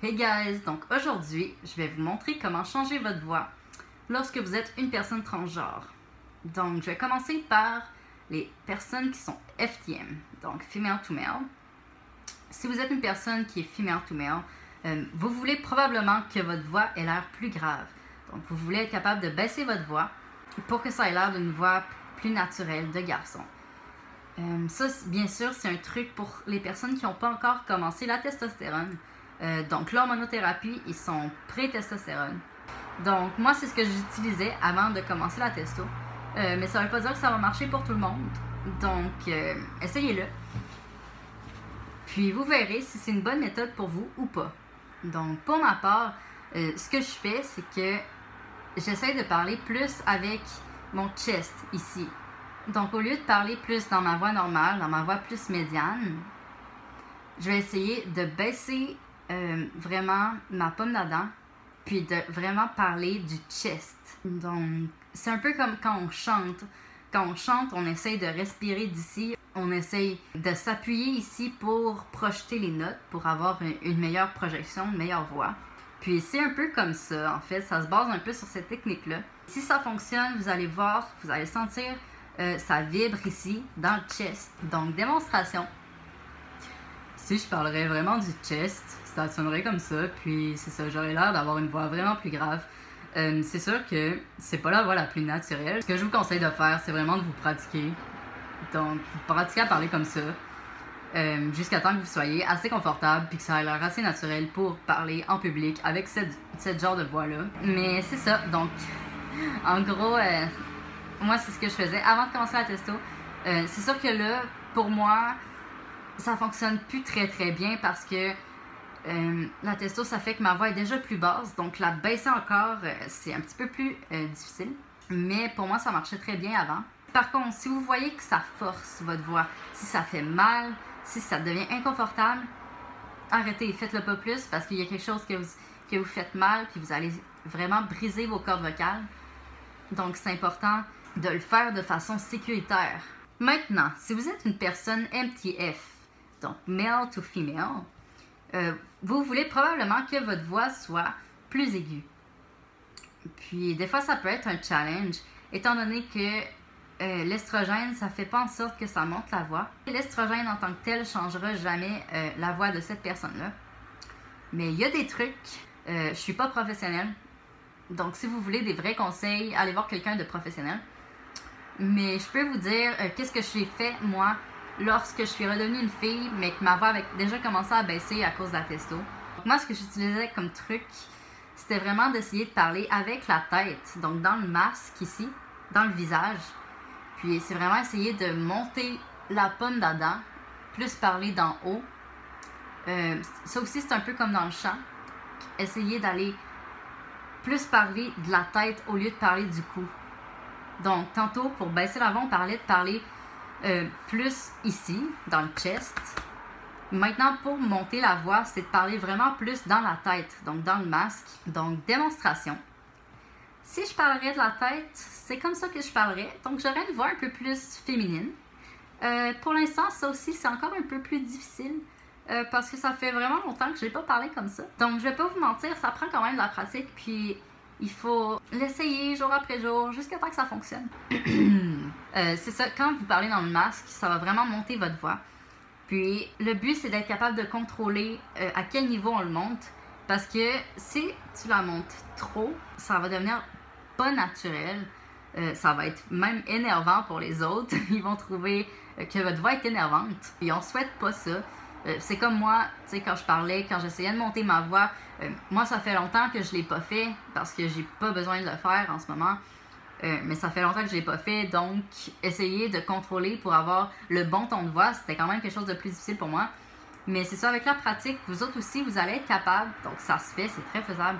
Hey guys, donc aujourd'hui, je vais vous montrer comment changer votre voix lorsque vous êtes une personne transgenre. Donc, je vais commencer par les personnes qui sont FTM, donc Female to Male. Si vous êtes une personne qui est Female to Male, vous voulez probablement que votre voix ait l'air plus grave. Donc, vous voulez être capable de baisser votre voix pour que ça ait l'air d'une voix plus naturelle de garçon. Ça, bien sûr, c'est un truc pour les personnes qui n'ont pas encore commencé la testostérone. Donc, l'hormonothérapie, ils sont pré-testostérone. Donc, moi, c'est ce que j'utilisais avant de commencer la testo. Mais ça ne veut pas dire que ça va marcher pour tout le monde. Donc, essayez-le. Puis, vous verrez si c'est une bonne méthode pour vous ou pas. Donc, pour ma part, ce que je fais, c'est que j'essaie de parler plus avec mon chest ici. Donc, au lieu de parler plus dans ma voix normale, dans ma voix plus médiane, je vais essayer de baisser vraiment ma pomme d'Adam, puis de vraiment parler du chest. Donc, c'est un peu comme quand on chante. Quand on chante, on essaye de respirer d'ici, on essaye de s'appuyer ici pour projeter les notes, pour avoir une meilleure projection, une meilleure voix. Puis c'est un peu comme ça, en fait, ça se base un peu sur cette technique-là. Si ça fonctionne, vous allez voir, vous allez sentir ça vibre ici, dans le chest. Donc, démonstration. Si je parlerais vraiment du chest, ça sonnerait comme ça, puis c'est ça, j'aurais l'air d'avoir une voix vraiment plus grave. C'est sûr que c'est pas la voix la plus naturelle. Ce que je vous conseille de faire, c'est vraiment de vous pratiquer. Donc, vous pratiquez à parler comme ça, jusqu'à temps que vous soyez assez confortable, puis que ça ait l'air assez naturel pour parler en public avec cette genre de voix-là. Mais c'est ça, donc, en gros, moi, c'est ce que je faisais avant de commencer la testo. C'est sûr que là, pour moi, ça fonctionne plus très bien parce que la testo, ça fait que ma voix est déjà plus basse. Donc, la baisser encore, c'est un petit peu plus difficile. Mais pour moi, ça marchait très bien avant. Par contre, si vous voyez que ça force votre voix, si ça fait mal, si ça devient inconfortable, arrêtez, faites-le pas plus parce qu'il y a quelque chose que vous faites mal puis vous allez vraiment briser vos cordes vocales. Donc, c'est important de le faire de façon sécuritaire. Maintenant, si vous êtes une personne MTF, donc male to female, vous voulez probablement que votre voix soit plus aiguë. Puis, des fois, ça peut être un challenge, étant donné que l'estrogène, ça fait pas en sorte que ça monte la voix. L'estrogène en tant que tel ne changera jamais la voix de cette personne-là. Mais il y a des trucs, je suis pas professionnelle, donc si vous voulez des vrais conseils, allez voir quelqu'un de professionnel. Mais je peux vous dire qu'est-ce que j'ai fait, moi, lorsque je suis redevenue une fille, mais que ma voix avait déjà commencé à baisser à cause de la testo. Donc moi, ce que j'utilisais comme truc, c'était vraiment d'essayer de parler avec la tête, donc dans le masque ici, dans le visage. Puis c'est vraiment essayer de monter la pomme d'Adam, plus parler d'en haut. Ça aussi, c'est un peu comme dans le chant. Essayer d'aller plus parler de la tête au lieu de parler du cou. Donc, tantôt, pour baisser la voix, on parlait de parler plus ici, dans le chest. Maintenant, pour monter la voix, c'est de parler vraiment plus dans la tête, donc dans le masque. Donc, démonstration. Si je parlerais de la tête, c'est comme ça que je parlerais. Donc, j'aurais une voix un peu plus féminine. Pour l'instant, ça aussi, c'est encore un peu plus difficile parce que ça fait vraiment longtemps que je n'ai pas parlé comme ça. Donc, je vais pas vous mentir, ça prend quand même de la pratique, puis il faut l'essayer jour après jour jusqu'à temps que ça fonctionne. C'est ça, quand vous parlez dans le masque, ça va vraiment monter votre voix. Puis, le but, c'est d'être capable de contrôler à quel niveau on le monte. Parce que si tu la montes trop, ça va devenir pas naturel. Ça va être même énervant pour les autres. Ils vont trouver que votre voix est énervante. Et on souhaite pas ça. C'est comme moi, tu sais, quand je parlais, quand j'essayais de monter ma voix, moi, ça fait longtemps que je l'ai pas fait parce que j'ai pas besoin de le faire en ce moment. Mais ça fait longtemps que je l'ai pas fait, donc essayer de contrôler pour avoir le bon ton de voix, c'était quand même quelque chose de plus difficile pour moi. Mais c'est ça, avec la pratique, vous autres aussi, vous allez être capable, donc ça se fait, c'est très faisable.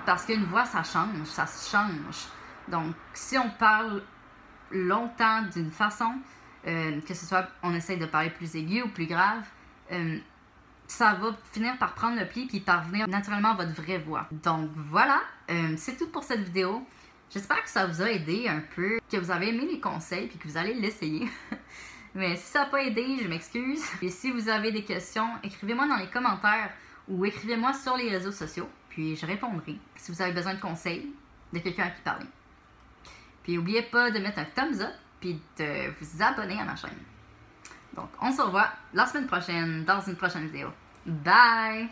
Parce qu'une voix, ça change, ça se change. Donc, si on parle longtemps d'une façon, que ce soit on essaye de parler plus aigu ou plus grave, ça va finir par prendre le pli puis parvenir naturellement à votre vraie voix. Donc voilà, c'est tout pour cette vidéo. J'espère que ça vous a aidé un peu, que vous avez aimé les conseils puis que vous allez l'essayer. Mais si ça n'a pas aidé, je m'excuse. Et si vous avez des questions, écrivez-moi dans les commentaires ou écrivez-moi sur les réseaux sociaux, puis je répondrai si vous avez besoin de conseils, de quelqu'un à qui parler. Puis n'oubliez pas de mettre un thumbs up, puis de vous abonner à ma chaîne. Donc, on se revoit la semaine prochaine dans une prochaine vidéo. Bye!